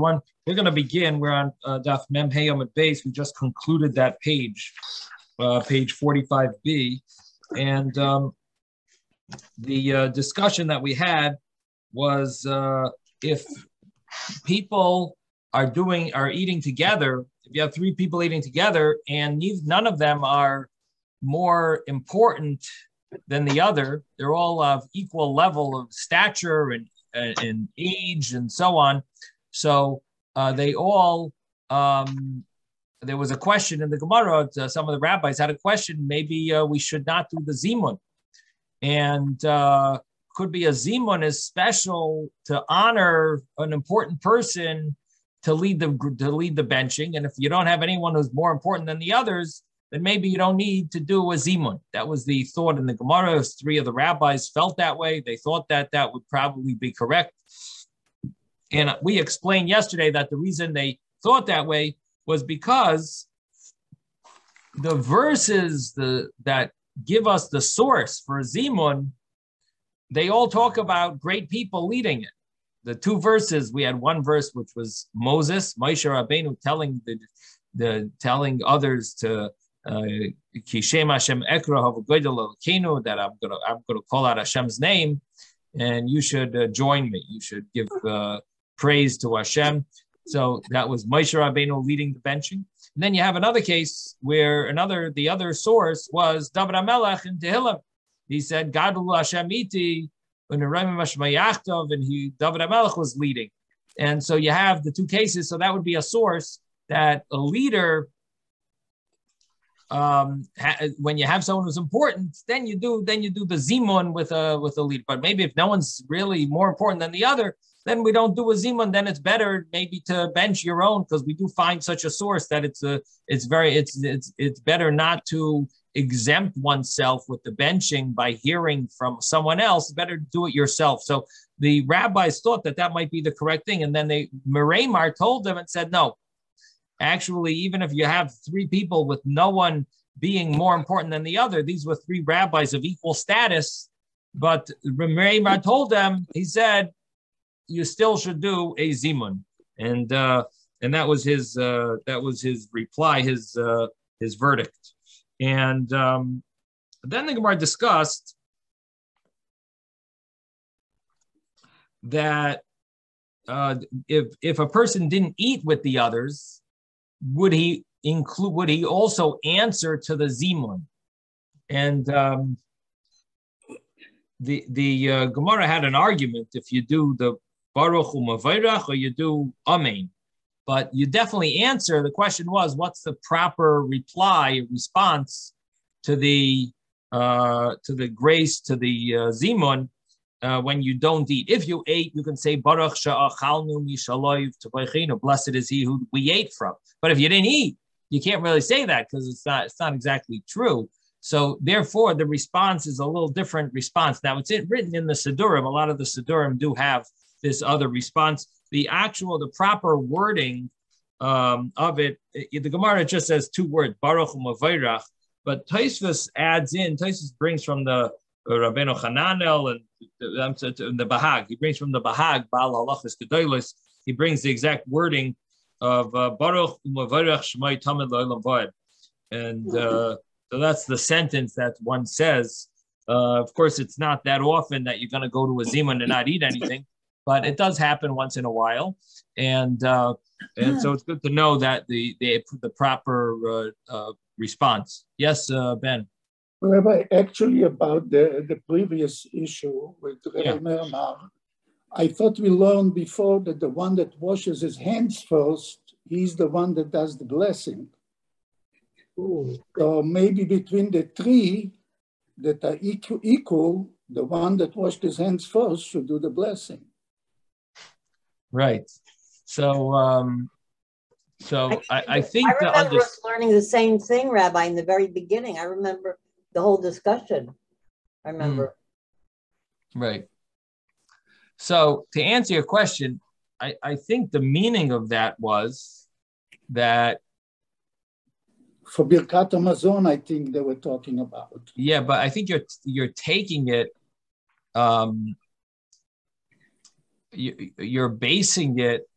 everyone. We're going to begin. We're on Daf Mem Hey Amud Beis. We just concluded that page, page 45b, and the discussion that we had was if people are eating together. If you have three people eating together, and none of them are more important than the other, they're all of equal level of stature and age and so on. So they all, there was a question in the Gemara, some of the rabbis had a question, maybe we should not do the Zimun. And could be a Zimun is special to honor an important person to lead the benching. And if you don't have anyone who's more important than the others, then maybe you don't need to do a Zimun. That was the thought in the Gemara. Three of the rabbis felt that way. They thought that that would probably be correct. And we explained yesterday that the reason they thought that way was because the verses that give us the source for Zimun, they all talk about great people leading it. The two verses, we had one verse which was Moses, Moshe Rabbeinu telling others to Kishem Hashem Ekra Havagoydel Elkeinu, that I'm gonna call out Hashem's name, and you should join me. You should give praise to Hashem. So that was Moshe Rabbeinu leading the benching. And then you have another case where the other source was David HaMelech in Tehillim. He said, Gadol Hashem iti, and David HaMelech was leading. And so you have the two cases. So that would be a source that a leader, when you have someone who's important, then you do the Zimun with a leader. But maybe if no one's really more important than the other, then we don't do a Zimun. Then it's better maybe to bench your own, because we do find such a source that it's better not to exempt oneself with the benching by hearing from someone else. Better do it yourself. So the rabbis thought that might be the correct thing, and then Mereimar told them and said, no, actually, even if you have three people with no one being more important than the other, these were three rabbis of equal status. But Mereimar told them, he said, you still should do a Zimun, and that was his reply, his verdict. And then the Gemara discussed that if a person didn't eat with the others, would he also answer to the Zimun? And the Gemara had an argument if you do the Baruch U'Mavarach or you do Amen. But you definitely answer. The question was, what's the proper response to the grace, to the Zimun when you don't eat? If you ate, you can say Baruch Sha'achalnu Mishaloiv Tavaychinu. Blessed is he who we ate from. But if you didn't eat, you can't really say that because it's not exactly true. So therefore, the response is a little different response. Now it's written in the Siddurim. A lot of the Siddurim do have this other response. The proper wording of it, the Gemara just says two words, Baruch U'Mavarach, but Tosfos brings from the Rabbeinu Hananel and the Bahag. He brings from the Bahag, Baal Halachas Gedolos. He brings the exact wording of Baruch U'Mavarach Shmai Tamid L'Olam Va'ed. And so that's the sentence that one says. Of course, it's not that often that you're going to go to a Zimun and not eat anything, but it does happen once in a while, and so it's good to know that the proper response. Yes, Ben. Rabbi, actually about the previous issue with Rabbi Merimar, I thought we learned before that the one that washes his hands first, he's the one that does the blessing. Ooh. So maybe between the three that are equal, the one that washed his hands first should do the blessing. Right. So, I think I remember us learning the same thing, Rabbi, in the very beginning. I remember the whole discussion. I remember. Right. So to answer your question, I think the meaning of that was that for Birkat Hamazon, I think they were talking about. Yeah, but I think you're taking it. You're basing it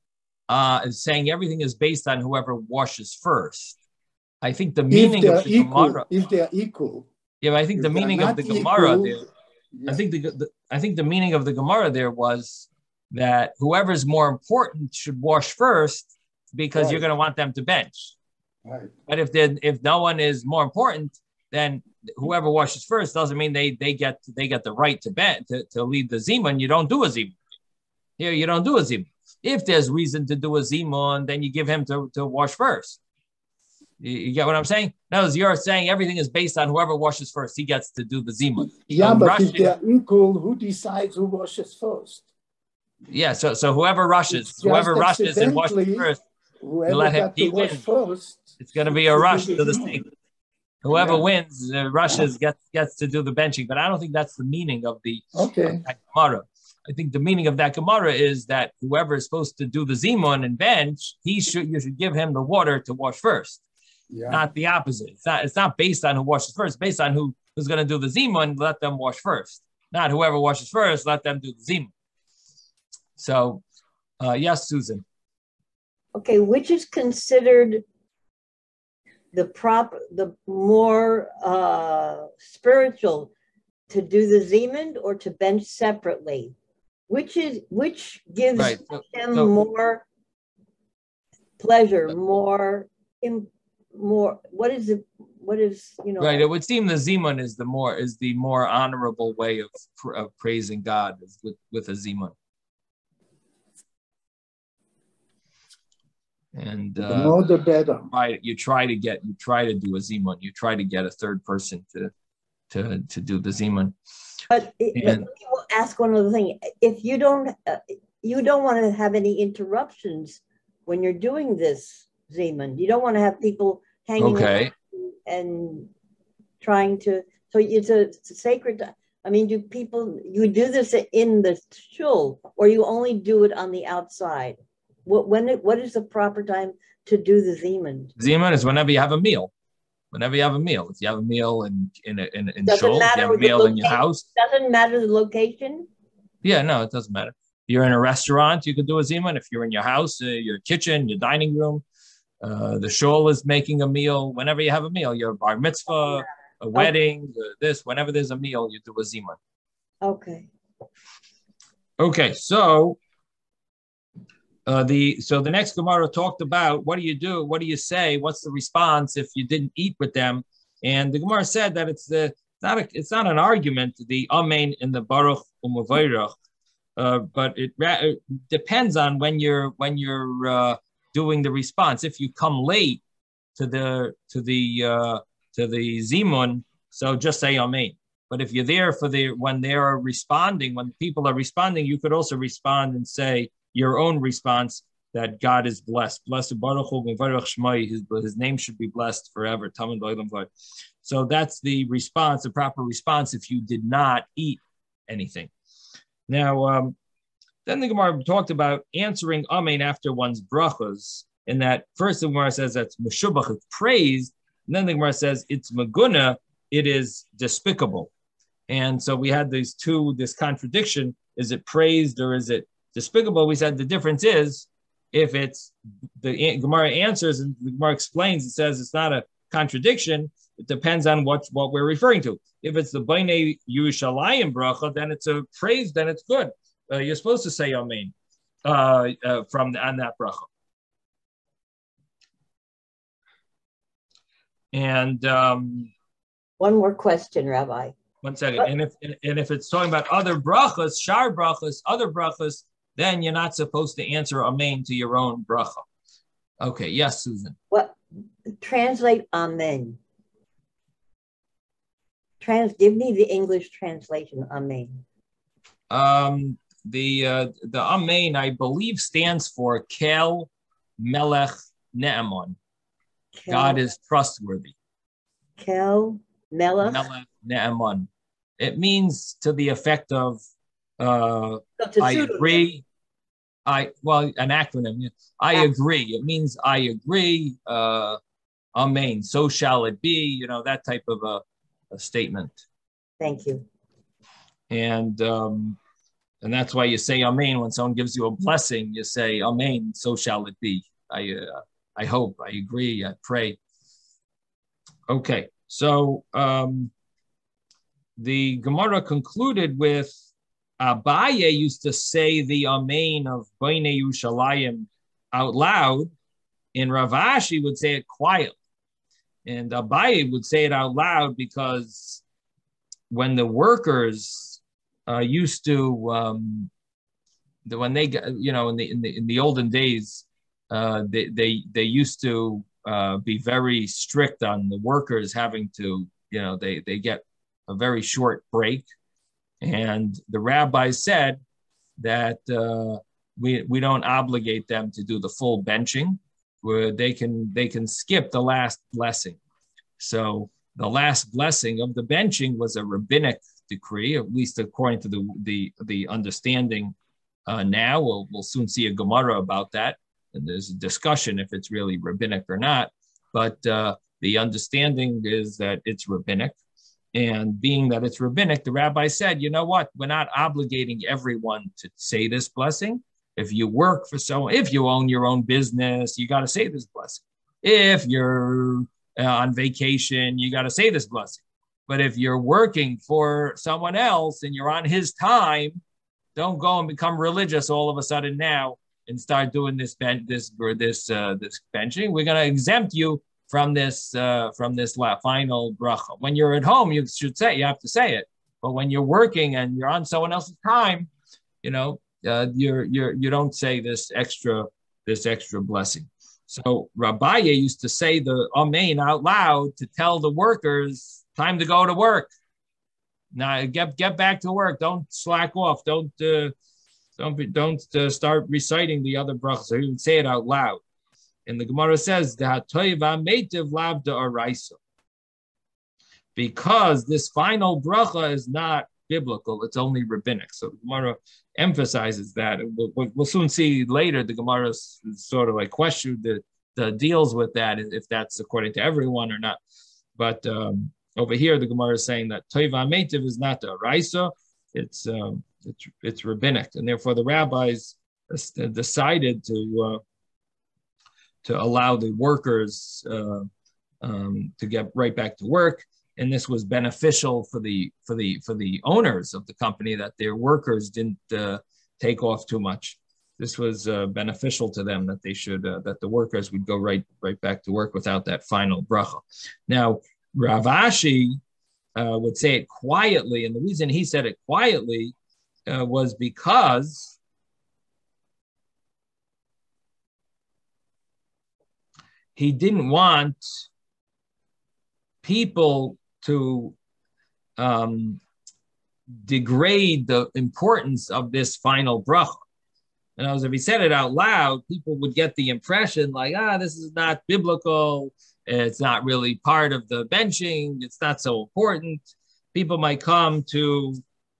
is saying everything is based on whoever washes first. I think the meaning of the Gemara. If they are equal. Yeah, but I think the meaning of the Gemara there. Yeah. I think the meaning of the Gemara there was that whoever's more important should wash first because you're going to want them to bench. Right. But if no one is more important, then whoever washes first doesn't mean they get the right to bench to lead the zimun. You don't do a zimun. Here you don't do a zimun. If there's reason to do a zimun, then you give him to wash first. You get what I'm saying? No, you're saying everything is based on whoever washes first. He gets to do the zimun. Yeah, but if they're equal, who decides who washes first? Yeah, so whoever rushes and washes first, you let him wash first. It's going to be a rush to the state. Whoever wins, rushes gets to do the benching. But I don't think that's the meaning of the Gemara. I think the meaning of that Gemara is that whoever is supposed to do the zimun and bench, you should give him the water to wash first. Yeah. Not the opposite. It's not based on who washes first. It's based on who's going to do the zimun. Let them wash first. Not whoever washes first. Let them do the zimun. So, yes, Susan. Okay, which is considered the more spiritual, to do the zimun or to bench separately? Which gives them more pleasure, more. What is right? It would seem the zimun is the more honorable way of praising God with a zimun. And the more the better. Right, you try to do a zimun. You try to get a third person to do the zimun. But let me ask one other thing. If you don't want to have any interruptions when you're doing this zimun. You don't want to have people hanging around and trying to. So it's a sacred. I mean, you do this in the shul, or you only do it on the outside? What is the proper time to do the zimun? Zimun is whenever you have a meal. Whenever you have a meal. If you have a meal in shul, if you have a meal in your house. Doesn't matter the location? Yeah, no, it doesn't matter. If you're in a restaurant, you can do a zimun. If you're in your house, your kitchen, your dining room, the shul is making a meal. Whenever you have a meal, your bar mitzvah, a wedding, whenever there's a meal, you do a zimun. Okay. Okay, so the next Gemara talked about what do you do? What do you say? What's the response if you didn't eat with them? And the Gemara said that it's not an argument, the amen in the baruch u'mevayrach, but it depends on when you're doing the response. If you come late to the zimun, so just say amen. But if you're there when they are responding, when people are responding, you could also respond and say your own response that God is blessed. Blessed Baruch Hu Mevarach Shmai, his name should be blessed forever. Talmud Olam V'ad. So that's the response, the proper response if you did not eat anything. Now, then the Gemara talked about answering amen after one's brachos. In that first the Gemara says that's meshubach, it's praised. And then the Gemara says it's maguna, it is despicable. And so we had this contradiction. Is it praised or is it despicable? We said the difference is if it's the Gemara answers and the Gemara explains, it says it's not a contradiction. It depends on what we're referring to. If it's the Bnei Yerushalayim bracha, then it's a praise, then it's good. You're supposed to say amen on that bracha. And one more question, Rabbi. 1 second. And if it's talking about other brachas, shar brachas, other brachas, then you're not supposed to answer amen to your own bracha. Okay. Yes, Susan. What? Translate amen. Give me the English translation, amen. The amen, I believe, stands for Kel Melech Ne'eman. God is trustworthy. Kel Melech Ne'eman. It means to the effect of I agree. An acronym. Yeah. I agree. It means I agree. Amen. So shall it be. That type of a statement. Thank you. And And that's why you say Amen when someone gives you a blessing. You say Amen, so shall it be. I hope, I agree, I pray. Okay, so the Gemara concluded with Abaye used to say the Amen of Bnei Yerushalayim out loud, and Rav Ashi would say it quietly. And Abaye would say it out loud because when the workers used to, when they got, in the olden days, they used to be very strict on the workers having to, they get a very short break. And the rabbis said that we don't obligate them to do the full benching, where they can skip the last blessing. So the last blessing of the benching was a rabbinic decree, at least according to the understanding now. We'll soon see a Gemara about that, and there's a discussion if it's really rabbinic or not. But the understanding is that it's rabbinic. And being that it's rabbinic, the rabbi said, you know what? We're not obligating everyone to say this blessing. If you work for someone, if you own your own business, you got to say this blessing. If you're on vacation, you got to say this blessing. But if you're working for someone else and you're on his time, don't go and become religious all of a sudden now and start doing this benching. We're going to exempt you from this final bracha. When you're at home, you have to say it. But when you're working and you're on someone else's time, you don't say this extra blessing. So Rabbi used to say the Amen out loud to tell the workers, time to go to work. Now get back to work. Don't slack off. Don't start reciting the other brachas. So he would say it out loud. And the Gemara says that because this final bracha is not biblical, it's only rabbinic. So the Gemara emphasizes that. We'll soon see later. The Gemara sort of like question the deals with that, if that's according to everyone or not. But over here, the Gemara is saying that toiva meitiv is not the araisa; it's rabbinic, and therefore the rabbis decided to allow the workers to get right back to work. And this was beneficial for the owners of the company, that their workers didn't take off too much. This was beneficial to them, that that the workers would go right back to work without that final bracha. Now, Rav Ashi would say it quietly, and the reason he said it quietly was because he didn't want people to degrade the importance of this final bracha. And as if he said it out loud, people would get the impression like, this is not biblical. It's not really part of the benching. It's not so important. People might come to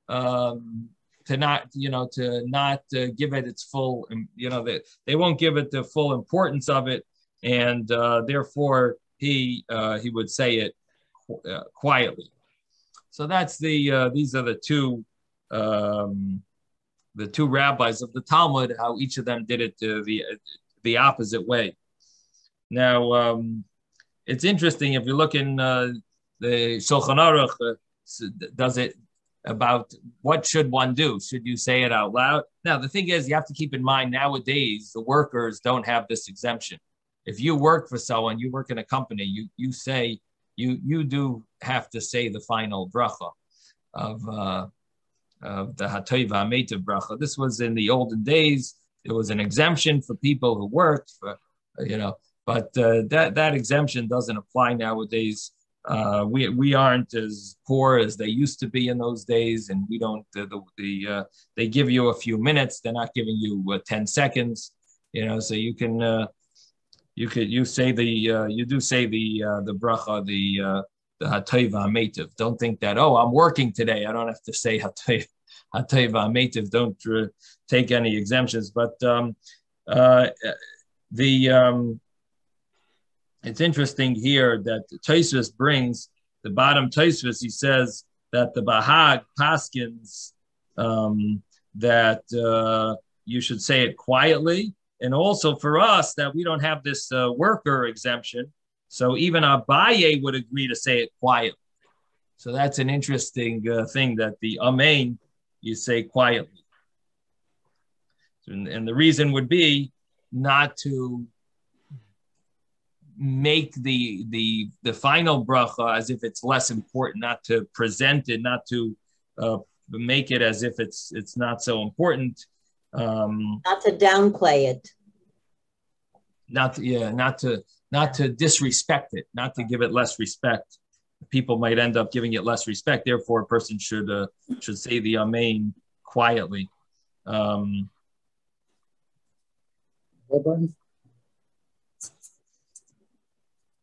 not give it its full, they won't give it the full importance of it. And therefore he would say it quietly. So that's these are the two rabbis of the Talmud, how each of them did it the opposite way. Now it's interesting if you look in the Shulchan Aruch, does it about what should one do? Should you say it out loud? Now the thing is, you have to keep in mind nowadays the workers don't have this exemption. If you work for someone, you work in a company, you say you do have to say the final bracha of the Hatoiv HaMeitiv bracha. This was in the olden days. It was an exemption for people who worked but that exemption doesn't apply nowadays. We aren't as poor as they used to be in those days, and we don't. They give you a few minutes. They're not giving you 10 seconds. So you can. You do say the bracha, the Hatoiv HaMeitiv. Don't think that, I'm working today, I don't have to say Hatoiv HaMeitiv. Don't take any exemptions. But it's interesting here that Tosfos brings the bottom Tosfos. He says that the Bahag Paskins that you should say it quietly, and also for us that we don't have this worker exemption. So even Abaye would agree to say it quietly. So that's an interesting thing that the Amen you say quietly. And the reason would be not to make the final bracha as if it's less important, not to present it, not to make it as if it's not so important. Not to downplay it. Not to disrespect it, not to give it less respect. People might end up giving it less respect. Therefore, a person should say the Amen quietly.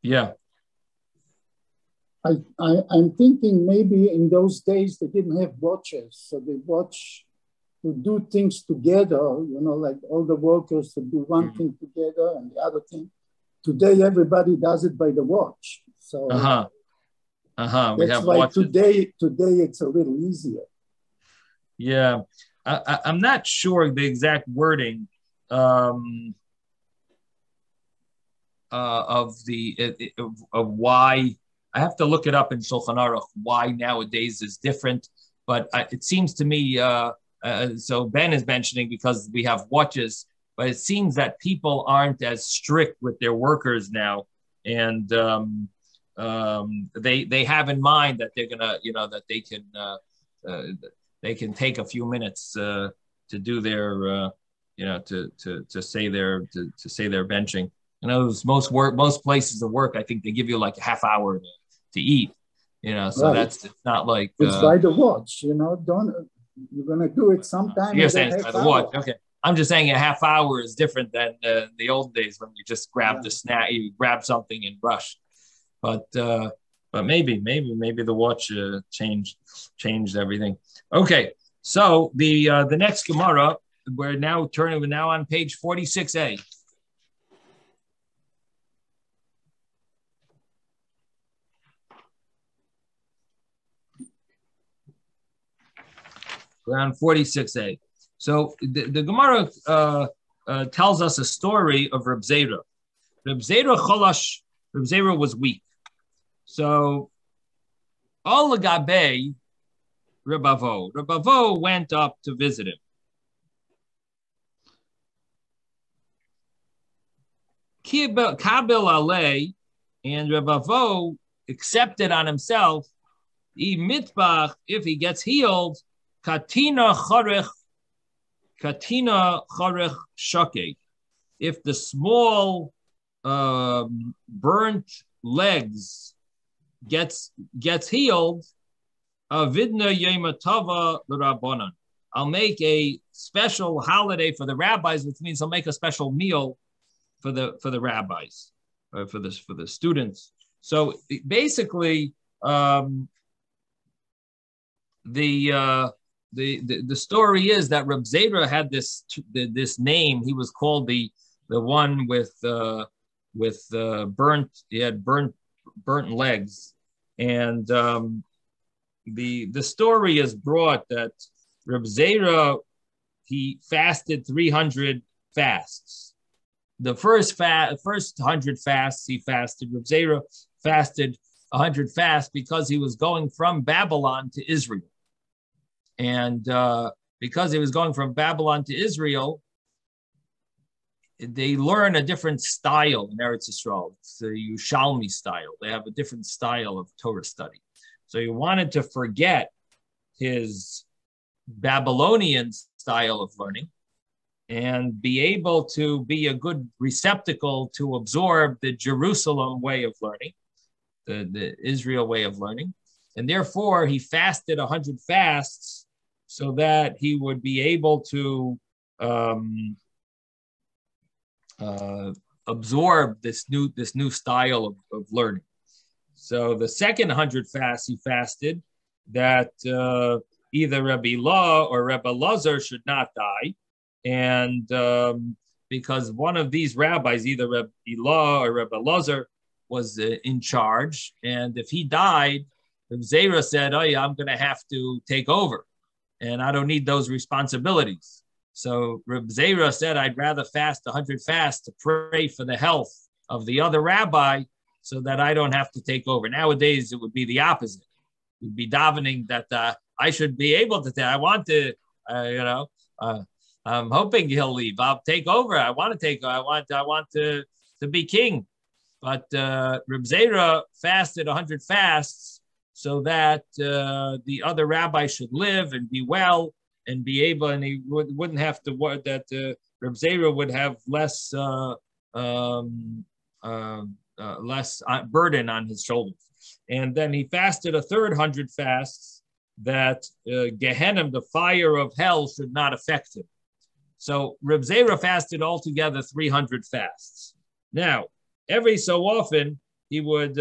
Yeah. I'm thinking maybe in those days they didn't have watches, so they watch to do things together, like all the workers to do one thing together and the other thing. Today, everybody does it by the watch. So we have why watches. Today it's a little easier. Yeah. I'm not sure the exact wording of why. I have to look it up in Shulchan Aruch why nowadays is different, but it seems to me. So Ben is mentioning because we have watches, but it seems that people aren't as strict with their workers now, and they have in mind that they're gonna, that they can take a few minutes to do their, to say their benching. Most places of work, I think they give you like a half hour to eat, so right. it's not like it's by the watch, don't. You're gonna do it sometime. You're saying it's by the watch. Okay. I'm just saying a half hour is different than the old days when you just grab the snack, you grab something and rush. But maybe the watch changed everything. Okay. So the next Gemara, we're now on page 46a. Around 46a. So the Gemara tells us a story of Reb Zera. Reb Zera cholash. Reb Zera was weak. So all the Gabe Reb Avo went up to visit him. Kabel alei, and Reb Avo accepted on himself if he gets healed. Katina charech shake. If the small burnt legs gets healed, avidna yematava l'rabbanan. I'll make a special holiday for the rabbis, which means I'll make a special meal for the rabbis, for the students. So basically, the story is that Reb Zera had this name. He was called the one with burnt. He had burnt legs, and the story is brought that Reb Zera, he fasted 300 fasts. The first 100 fasts he fasted. Reb Zera fasted 100 fasts because he was going from Babylon to Israel. And because he was going from Babylon to Israel, they learn a different style in Eretz Yisrael. It's the Yushalmi style. They have a different style of Torah study. So he wanted to forget his Babylonian style of learning and be able to be a good receptacle to absorb the Jerusalem way of learning, the Israel way of learning. And therefore, he fasted 100 fasts so that he would be able to absorb this new style of learning. So the second 100 fasts he fasted that either Rabbi Ilah or Rabbi Lazar should not die, and because one of these rabbis, either Rabbi Ilah or Rabbi Lazar, was in charge, and if he died, Zera said, "Oh yeah, I'm going to have to take over." and I don't need those responsibilities. So Reb Zera said, I'd rather fast 100 fasts to pray for the health of the other rabbi so that I don't have to take over. Nowadays, it would be the opposite. We'd be davening that I should be able to. I want to, I'm hoping he'll leave. I'll take over. I want to be king. But Reb Zera fasted 100 fasts so that the other rabbi should live and be well and be able, and he wouldn't have to worry that Reb Zera would have less burden on his shoulders. And then he fasted a third 100 fasts that Gehenna, the fire of hell, should not affect him. So Reb Zera fasted altogether 300 fasts. Now, every so often he would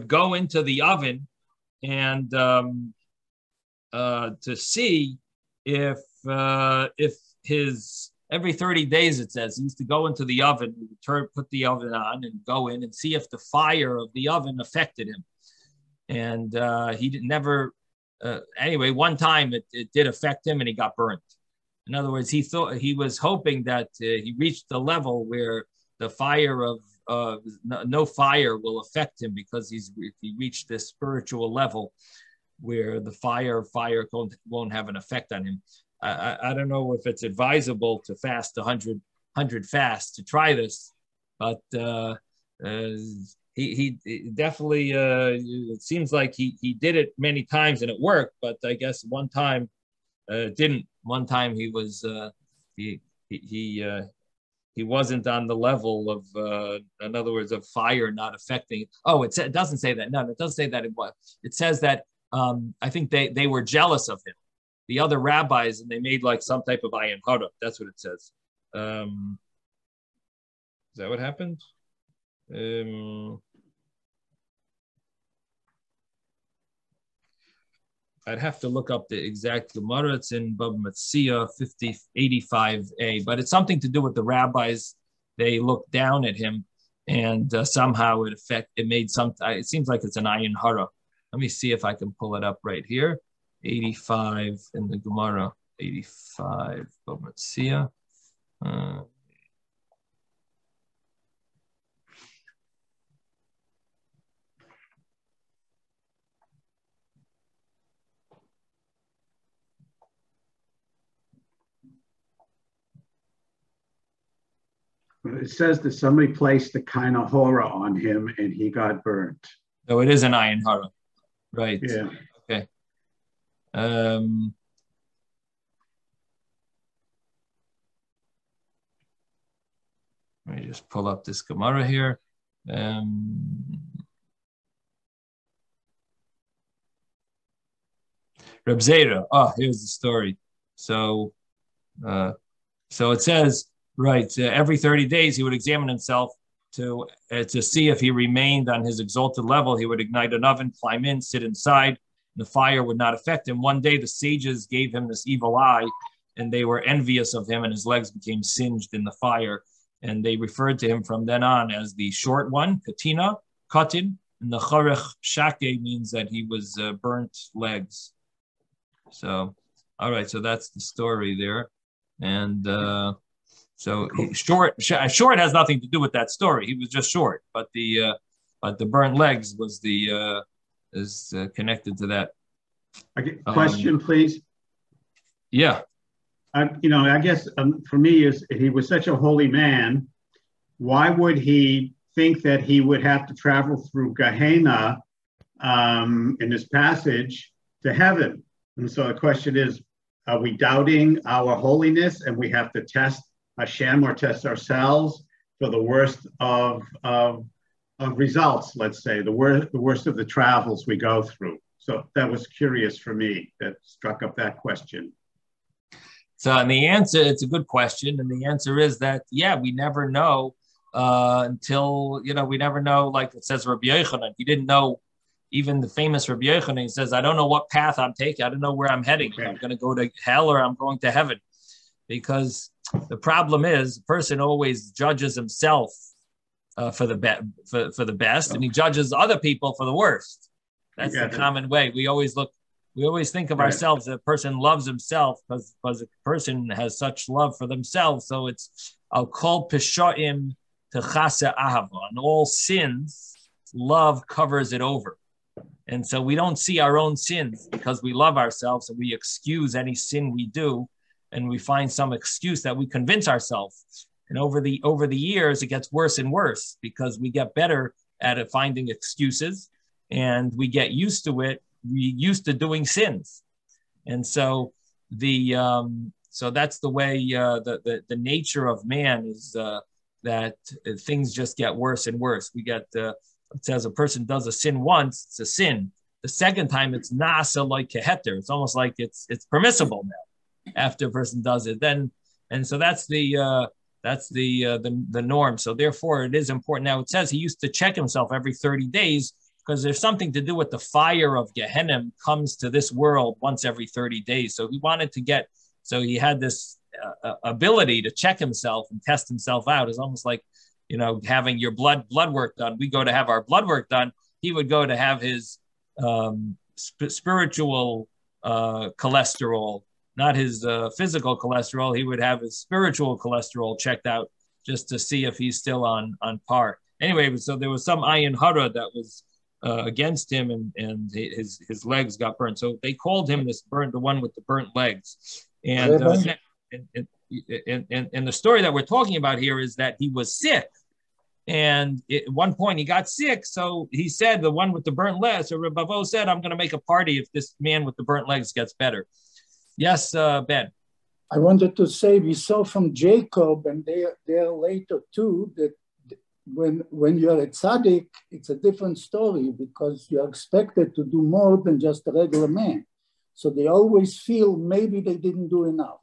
go into the oven and to see if his every 30 days, it says, he used to go into the oven, put the oven on and go in and see if the fire of the oven affected him. And he never, anyway, one time it did affect him and he got burnt. In other words, he was hoping that he reached the level where the fire of no fire will affect him, because he reached this spiritual level where the fire won't have an effect on him. I don't know if it's advisable to fast 100 fasts to try this, but he definitely, it seems like he did it many times and it worked, but I guess one time it didn't. One time he was he wasn't on the level of, in other words, of fire not affecting. Oh, it doesn't say that. No, it doesn't say that. It says that I think they were jealous of him, the other rabbis, and they made like some type of ayin hara. That's what it says. Is that what happened? I'd have to look up the exact Gemara. It's in Bava Metzia 85a, but it's something to do with the rabbis. They looked down at him, and somehow it made some. It seems like it's an ayin hara. Let me see if I can pull it up right here. 85 in the Gemara. 85 Bava Metzia. It says that somebody placed the kind of horror on him and he got burnt. No, it is an ayin hara. Right. Yeah. Okay. Let me just pull up this Gemara here. Reb Zera. Oh, here's the story. So it says, right, every 30 days he would examine himself to see if he remained on his exalted level. He would ignite an oven, climb in, sit inside, and the fire would not affect him. One day the sages gave him this evil eye, and they were envious of him, and his legs became singed in the fire. And they referred to him from then on as the short one, Katina, Katin, and the Charech Shake means that he was burnt legs. So, all right, so that's the story there. And so short has nothing to do with that story. He was just short, but the burnt legs was is connected to that. Okay, question, please. Yeah. I guess for me, is he was such a holy man, why would he think that he would have to travel through Gehenna in this passage to heaven? And so the question is, are we doubting our holiness and we have to test Hashem or test ourselves for the worst of results, let's say, the worst of the travels we go through? So that was curious for me, that struck up that question. So, and the answer, it's a good question. And the answer is that, yeah, we never know until, we never know, like it says Rabbi Yochanan. He didn't know, even the famous Rabbi Yochanan, he says, I don't know what path I'm taking. I don't know where I'm heading. Okay. I'm going to go to hell or I'm going to heaven. Because the problem is, a person always judges himself for the best, and he judges other people for the worst. That's the common way. We always look We always think of ourselves, a person loves himself because a person has such love for themselves. So it's I'll call Peshoim to Chasa Ahava. On all sins, love covers it over. And so we don't see our own sins because we love ourselves and we excuse any sin we do. And we find some excuse that we convince ourselves. And over the years, it gets worse and worse because we get better at finding excuses and we get used to it. We used to doing sins. And so so that's the way the nature of man is that things just get worse and worse. We get it says a person does a sin once, it's a sin. The second time, it's nasa like keheter. It's almost like it's permissible now after a person does it. Then, and so that's the norm. So therefore, it is important. Now it says he used to check himself every 30 days because there's something to do with the fire of Gehenna comes to this world once every 30 days. So he wanted to get. So he had this ability to check himself and test himself out. It's almost like, having your blood work done. We go to have our blood work done. He would go to have his spiritual cholesterol, not his physical cholesterol. He would have his spiritual cholesterol checked out just to see if he's still on par. Anyway, so there was some ayin hara that was against him, and his legs got burned. So they called him the one with the burnt legs. And the story that we're talking about here is that he was sick. And at one point he got sick. So he said, the one with the burnt legs, or Rebavo said, I'm going to make a party if this man with the burnt legs gets better. Yes, Ben. I wanted to say we saw from Jacob, and there later too, that when you're a tzaddik, it's a different story because you're expected to do more than just a regular man. So they always feel maybe they didn't do enough.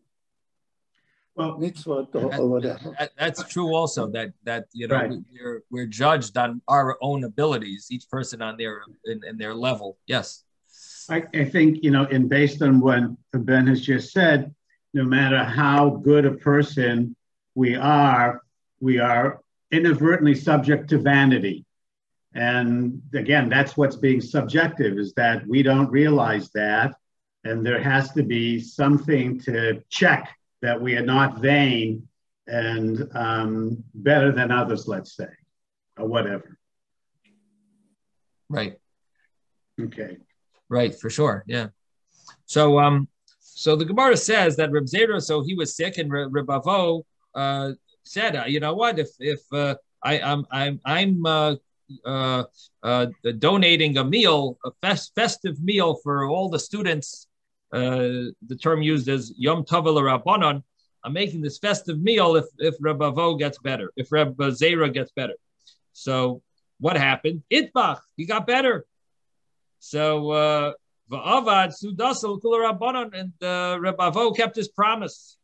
Well, that's true also that right. we're judged on our own abilities, each person on their level. Yes. I think, and based on what Ben has just said, no matter how good a person we are inadvertently subject to vanity. And again, that's what's being subjective, is that we don't realize that. And there has to be something to check that we are not vain and better than others, let's say, or whatever. Right. Okay. Right, for sure. Yeah. So the Gemara says that Reb Zera, so he was sick, and Reb Avo said, you know what? If I'm donating a meal, a festive meal for all the students. The term used as Yom Tov Rabbanon. I'm making this festive meal if Reb Avo gets better, if Reb Zera gets better. So what happened? Itbach, he got better. So Va'avad Sudasal Kula Rabbanon, and Reb Avo kept his promise.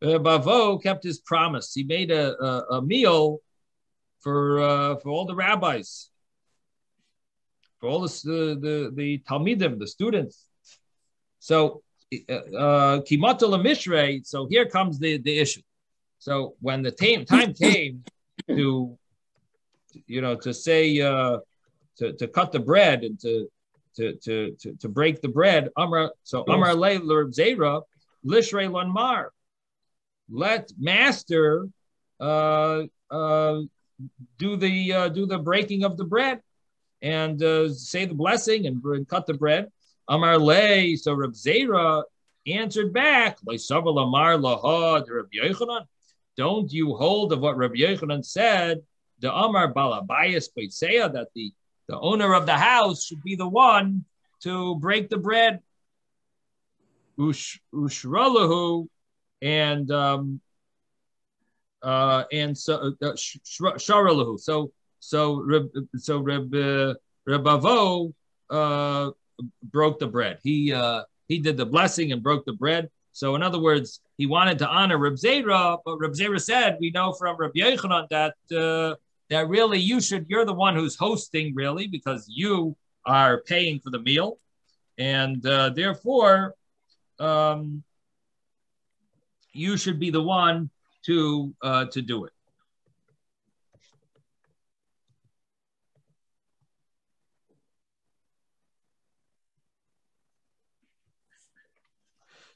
Reb Avo kept his promise. He made a meal for all the rabbis, for all the Talmidim, the students. So Kimatul Mishrei. So here comes the issue. So when the time came to say to cut the bread and to break the bread, Amar Le Reb Zera Lishrei Lanmar. Let master do the breaking of the bread and say the blessing and cut the bread. Amar Le, so Reb Zera answered back, don't you hold of what Rabbi Yochanan said, the Amar Balabayas Beitseya, that the owner of the house should be the one to break the bread. Ushralahu, and so Sharalahu. So Reb Avo broke the bread. He did the blessing and broke the bread. So in other words, he wanted to honor Reb Zera, but Reb Zera said, we know from Rabbi Yochanan that really you're the one who's hosting, really, because you are paying for the meal, and therefore you should be the one to do it.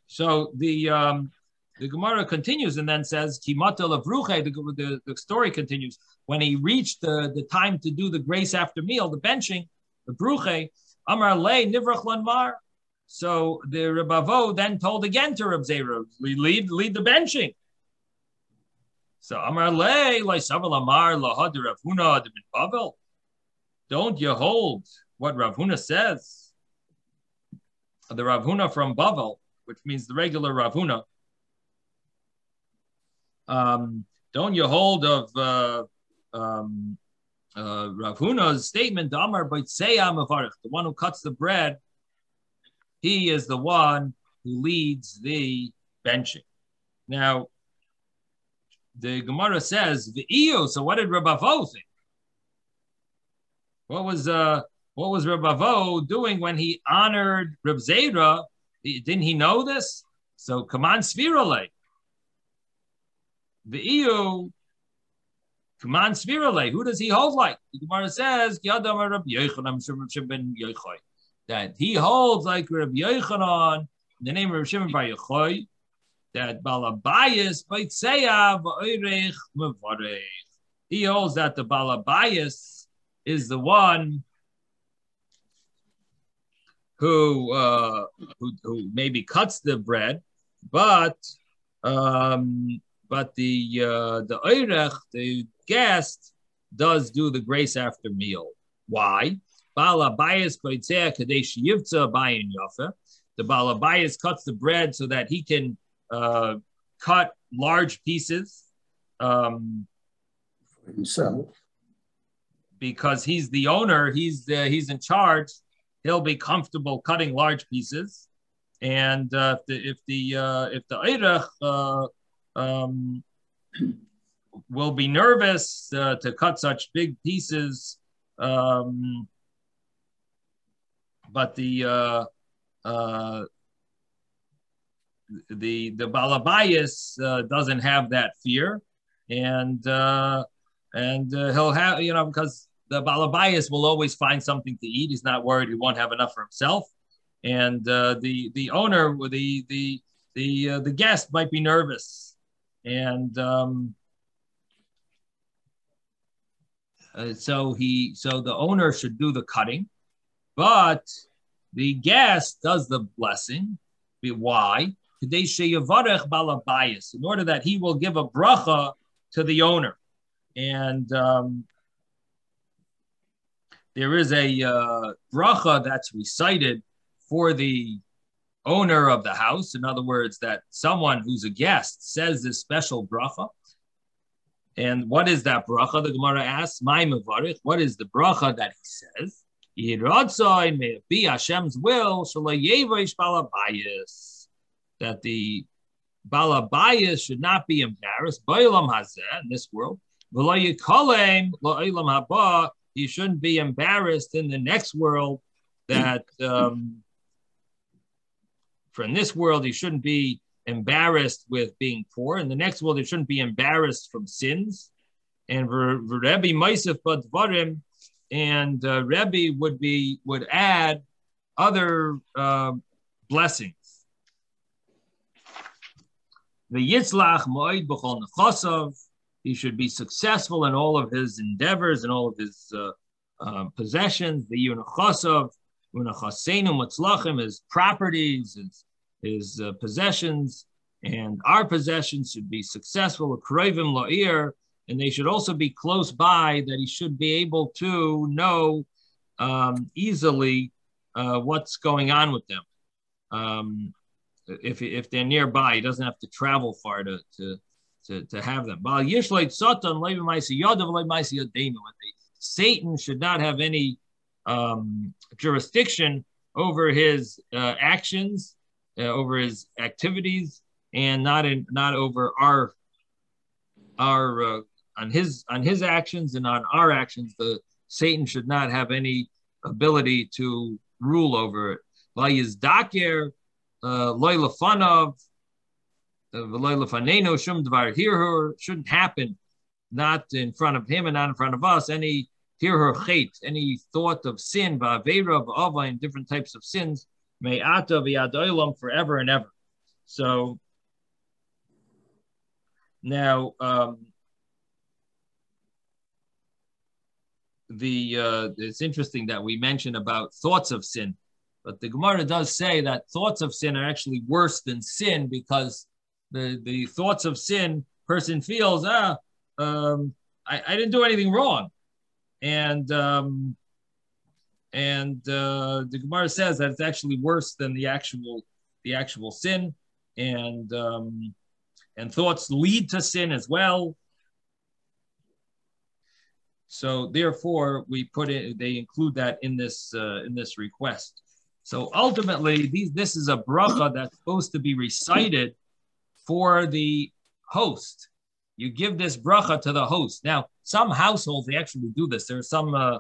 So the Gemara continues and then says, Kimatel of Ruche, the story continues. When he reached the time to do the grace after meal, the benching, the Bruche, Amar Le Nivrach Lanmar. So the Rebavo then told again to Reb Zera, lead the benching. So Amar Le Saval Amar Lahad Rav Huna de Bavel. Don't you hold what Rav Huna says? The Rav Huna from Bavel, which means the regular Rav Huna. Don't you hold of Rav Huna's statement, Amar Baitzea Mevarich, the one who cuts the bread, he is the one who leads the benching. Now, the Gemara says, V'iyo, so what did Rebavo think? What was Rebavo doing when he honored Reb Zera? Didn't he know this? So come on, Svirale. V'iyo, come on, Svirale. Who does he hold like? The Gemara says, that he holds like Rabbi Yochanan in the name of Rabbi Shimon Bar Yochai, that Balabayas Baitseya V'oirech Mevarech. He holds that the Balabayas is the one who maybe cuts the bread, but the oirech, the guest, does do the grace after meal. Why? Balabayas Baitzea Kadesh Yivtza Bayin Yafa. The Balabayas cuts the bread so that he can cut large pieces. Himself. Because he's the owner, he's in charge. He'll be comfortable cutting large pieces, and if the oirech will be nervous to cut such big pieces, but the balabayas doesn't have that fear, and he'll have, because the balabayas will always find something to eat. He's not worried he won't have enough for himself, and the owner, the guest might be nervous, and so the owner should do the cutting, but the guest does the blessing. Why? In order that he will give a bracha to the owner. And there is a bracha that's recited for the owner of the house. In other words, that someone who's a guest says this special bracha. And what is that bracha? The Gemara asks, "My mevarich." What is the bracha that he says? Yiratzai, may it be Hashem's will, shalayevish balabayis, that the balabayis should not be embarrassed. Ba'olam hazeh, in this world. V'lo la'olam haba, he shouldn't be embarrassed in the next world. That for in this world he shouldn't be embarrassed with being poor. In the next world, he shouldn't be embarrassed from sins. And Rebbe Maisif Badvarim, and Rebbe would add other blessings. The Yitzhok Moed B'chol Nechasav, he should be successful in all of his endeavors and all of his possessions. The Yunachasav, Unachasenu Matzlachim, his properties, his possessions, and our possessions should be successful. Kroivim Iyar, and they should also be close by, that he should be able to know easily what's going on with them. If they're nearby, he doesn't have to travel far to have them. Satan should not have any jurisdiction over his actions, over his activities, and not over our on his actions and on our actions. The Satan should not have any ability to rule over it. Shouldn't happen, not in front of him and not in front of us, any any thought of sin, in different types of sins, forever and ever. So now it's interesting that we mentioned about thoughts of sin, but the Gemara does say that thoughts of sin are actually worse than sin, because the thoughts of sin, person feels, I didn't do anything wrong, and the Gemara says that it's actually worse than the actual sin, and thoughts lead to sin as well. So therefore, we put it. They include that in this request. So ultimately, this is a bracha that's supposed to be recited for the host. You give this bracha to the host. Now, some households they actually do this. There are some of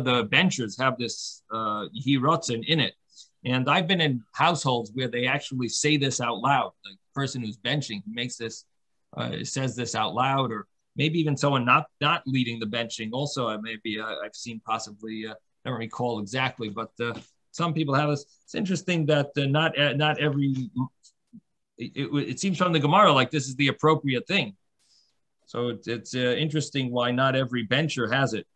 the benchers have this Yehi in it, and I've been in households where they actually say this out loud. The person who's benching makes this. Says this out loud, or maybe even someone not leading the benching. Also, I've seen possibly, I don't recall exactly, but some people have this. It's interesting that not every. It seems from the Gemara like this is the appropriate thing. So it's interesting why not every bencher has it.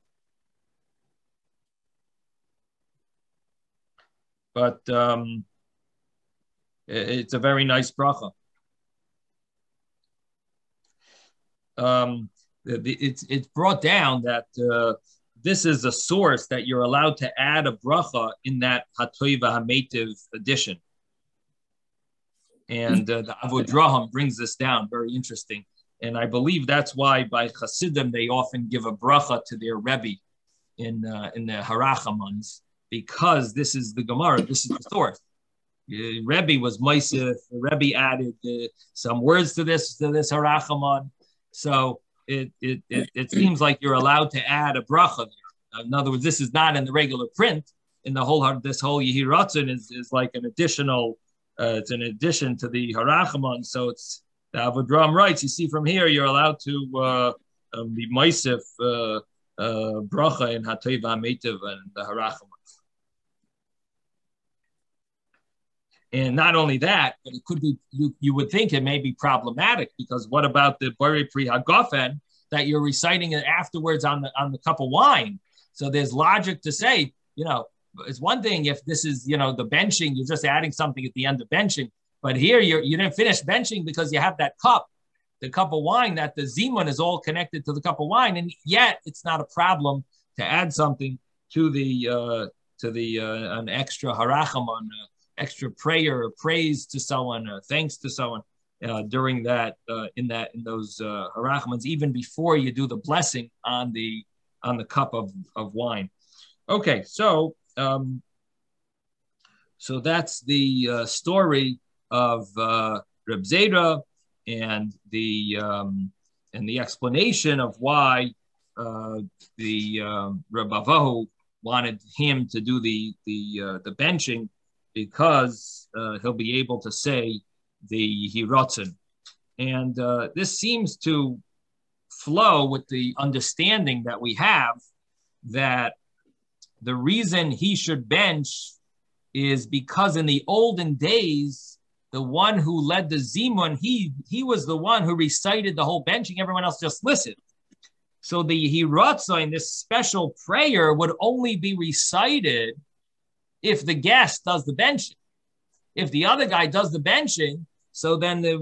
But it's a very nice bracha. It's brought down that this is a source that you're allowed to add a bracha in that Hatoiva Hametiv edition. And the Avodraham brings this down, very interesting. And I believe that's why by Hasidim they often give a bracha to their Rebbe in the Harachamans, because this is the Gemara, this is the source. Rebbe was Maisif, Rebbe added some words to this Harachaman. So it seems like you're allowed to add a bracha there. In other words, this is not in the regular print. In the this whole Yehi Ratzon is like an additional. It's an addition to the Harachaman. So it's the Avodram writes. You see from here, you're allowed to be Maisif bracha in Hateva Hametiv and the Harachaman. And not only that, but it could be, you would think it may be problematic, because what about the Borei Pri Hagofen that you're reciting it afterwards on the cup of wine? So there's logic to say, it's one thing if this is, the benching, you're just adding something at the end of benching. But here you didn't finish benching because you have that cup, the cup of wine, that the zimun is all connected to the cup of wine. And yet it's not a problem to add something to the an extra haracham, extra prayer or praise to someone, thanks to someone during that in those harachmans, even before you do the blessing on the cup of wine. Okay, so that's the story of Reb Zera and the explanation of why the Reb Avahu wanted him to do the benching, because he'll be able to say the Hirotzen. And this seems to flow with the understanding that we have that the reason he should bench is because in the olden days, the one who led the Zimun, he was the one who recited the whole benching. Everyone else just listened. So the Hirotzen, this special prayer, would only be recited if the guest does the benching. If the other guy does the benching, so then the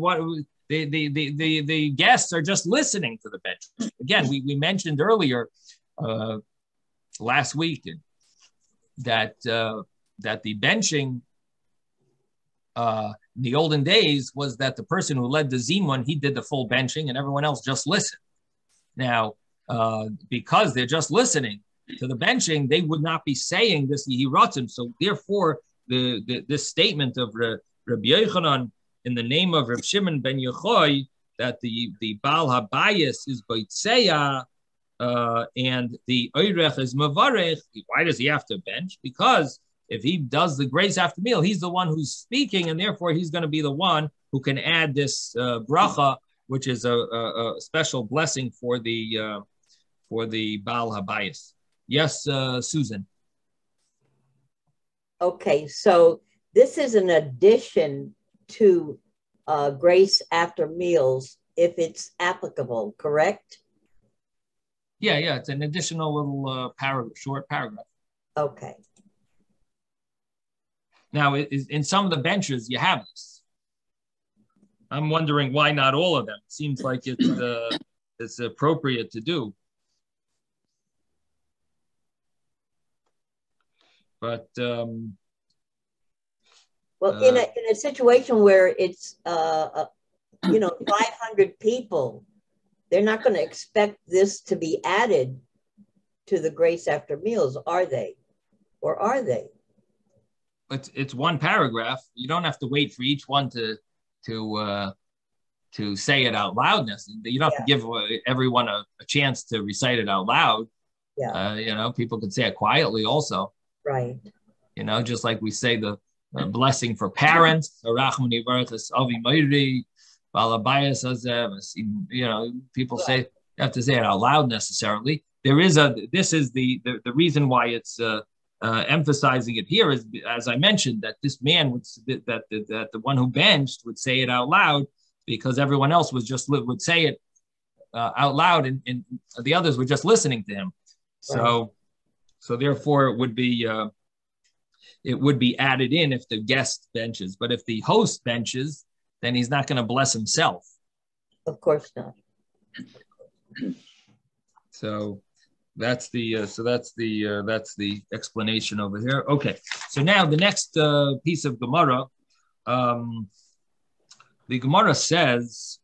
guests are just listening to the bench. Again, we mentioned earlier last week that the benching in the olden days was that the person who led the Zimun, he did the full benching and everyone else just listened. Now, because they're just listening to the benching, they would not be saying this Yehi Ratzon. So therefore, this statement of Rabbi Yochanan in the name of Reb Shimon ben Yochai, that the Baal Habayis is Baitseya and the Oirech is Mavarech. Why does he have to bench? Because if he does the grace after meal, he's the one who's speaking, and therefore he's going to be the one who can add this bracha, which is a special blessing for the Baal Habayis. Yes, Susan. Okay, so this is an addition to grace after meals if it's applicable, correct? Yeah, it's an additional little short paragraph. Okay. Now, in some of the benches, you have this. I'm wondering why not all of them. It seems like it's appropriate to do. But well, in a situation where it's 500 people, they're not going to expect this to be added to the grace after meals, are they? Or are they? It's one paragraph. You don't have to wait for each one to say it out loud. You don't have to give everyone a chance to recite it out loud. Yeah. People can say it quietly also. Right. Just like we say the blessing for parents. People say you have to say it out loud necessarily. This is the reason why it's emphasizing it here is, as I mentioned, that this man that the one who benched would say it out loud because everyone else would say it out loud and the others were just listening to him. So therefore it would be added in if the guest benches, but if the host benches, then he's not going to bless himself. Of course not. So that's the explanation over here. Okay, so now the next piece of Gemara, the Gemara says,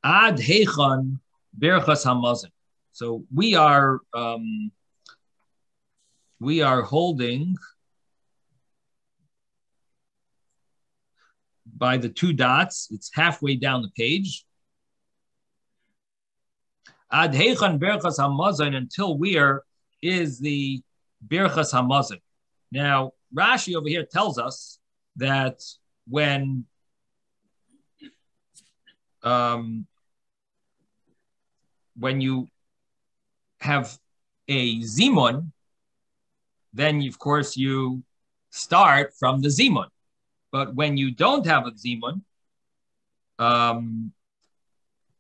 Ad Heichon Berchas Hamazon. So we are holding by the two dots. It's halfway down the page. Ad Heichon Berchas Hamazon, until where is the Berchas Hamazon? Now, Rashi over here tells us that when you have a zimun, then of course you start from the zimun. But when you don't have a zimun,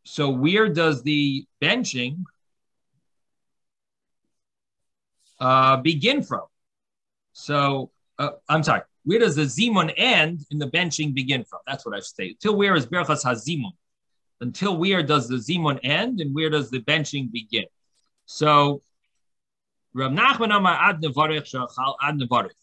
so where does the benching begin from? So I'm sorry, where does the zimun end and the benching begin from? That's what I've stated. Till where is Berchas HaZimun? Until where does the zimun end and where does the benching begin? So Rav Nachman Amar ad nevarech shachal ad nevarech.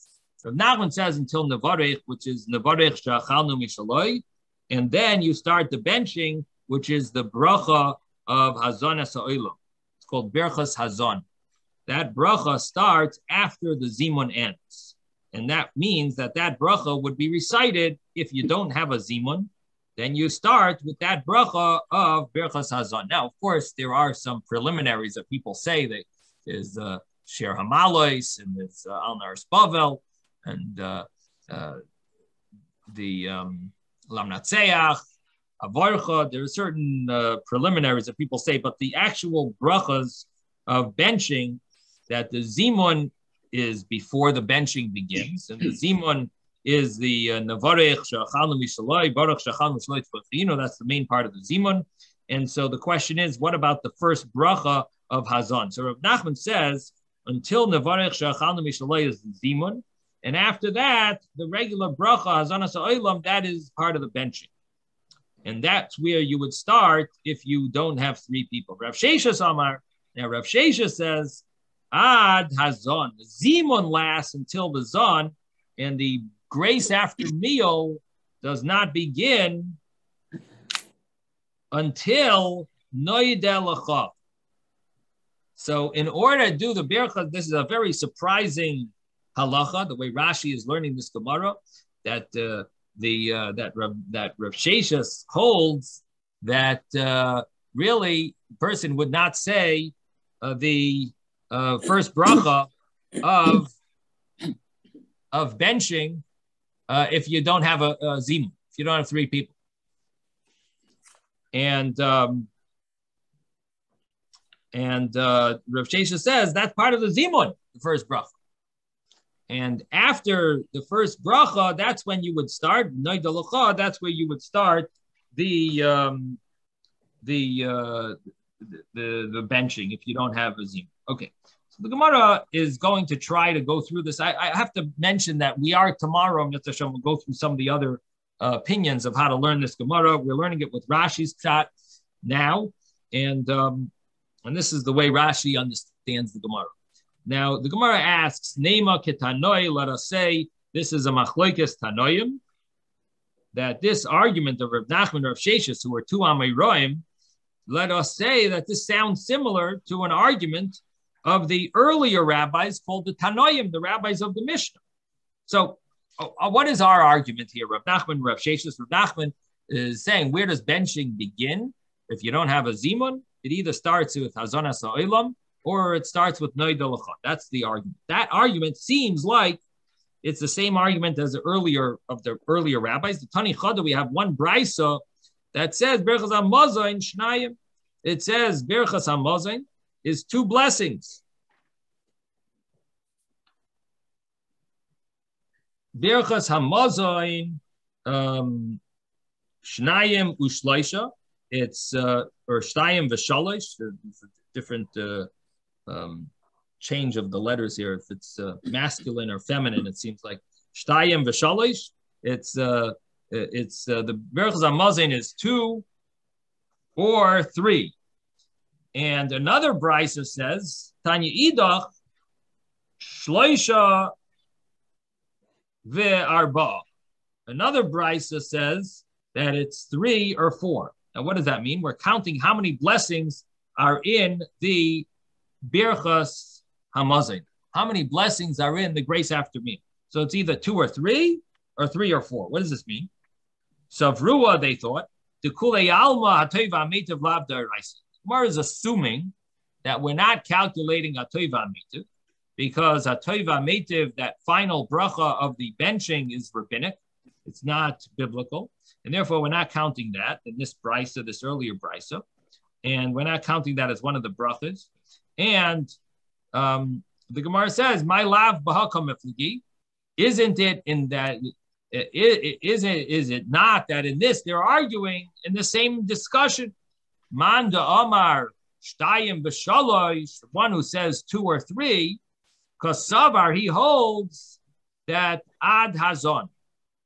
Rav Nachman says until nevarech, which is nevarech shachalnu mishaloi, and then you start the benching, which is the bracha of Hazon Ha'olam. It's called Berchas Hazon. That bracha starts after the zimun ends, and that means that bracha would be recited if you don't have a zimun. Then you start with that bracha of Berchas Hazon. Now, of course, there are some preliminaries that people say that is Sher Hamalois and it's Al Nar Spavel and the Lamnatseach, Avarcha. There are certain preliminaries that people say, but the actual brachas of benching, that the zimun is before the benching begins, and the zimun is the Navarech Shachalnu Mishaloi, Baruch Shachalnu Mishaloi Tfachino. That's the main part of the zimun. And so the question is, what about the first bracha of Hazon? So Rav Nachman says, until Navarech Shachalnu Mishaloi is the zimun, and after that, the regular bracha Hazon Ha'olam, that is part of the benching. And that's where you would start if you don't have three people. Rav Shesha Samar, now Rav Shesha says, Ad Hazon, the zimun lasts until the zon, and the grace after meal does not begin until Noideh L'cha. So in order to do the berachah, this is a very surprising halacha, the way Rashi is learning this Gemara, that that Rav Shesha holds that really a person would not say the first bracha of benching if you don't have a zimun, if you don't have three people. And Rav Shesha says that's part of the zimun, the first bracha. And after the first bracha, that's when you would start noida l'cha. That's where you would start the benching if you don't have a zim. Okay. So the Gemara is going to try to go through this. I have to mention that we are tomorrow, Mr. Hashem, we'll go through some of the other opinions of how to learn this Gemara. We're learning it with Rashi's pshat now, and this is the way Rashi understands the Gemara. Now the Gemara asks, Nema ketanoi, let us say this is a machlokes tanoim, that this argument of Rav Nachman and Rav Sheshes, who are two Amoraim, let us say that this sounds similar to an argument of the earlier rabbis called the Tanoim, the rabbis of the Mishnah. So what is our argument here? Rav Nachman, Rav Sheshes, Rav Nachman is saying, where does benching begin? If you don't have a zimun, it either starts with Hazonas Ha'olam or it starts with Noida L'cha. That's the argument. That argument seems like it's the same argument as the earlier rabbis. The Tani Chada, we have one brisa that says Berachas HaMazayin Shnayim. It says Berachas HaMazayin is two blessings. Berachas HaMazayin Shnayim Ushleisha. It's or Shnayim V'Shalosh. It's a different change of the letters here. If it's masculine or feminine, it seems like Shtayim V'Shalosh. It's the Berachas HaMazayin is 2 or 3. And another brisa says, Tanya Idach, Shloisha ve'arba. Another brisa says that it's 3 or 4. Now, what does that mean? We're counting how many blessings are in the Berachas HaMazayin. How many blessings are in the grace after me? So it's either 2 or 3 or 3 or 4. What does this mean? Savrua, they thought, the Kulei Alma HaToiva Meitav Lav Daraisa. Gemara is assuming that we're not calculating Atoiva Meitav because Atoiva Meitav, that final bracha of the benching, is rabbinic. It's not biblical. And therefore, we're not counting that in this brisa, this earlier brisa. And we're not counting that as one of the brachas. And the Gemara says, "My lav b'hakam efligi." Isn't it in that? Is it not that in this they're arguing in the same discussion? Man da Amar Shtayim b'Shalosh, one who says 2 or 3, Kasavar, he holds that Ad Hazon.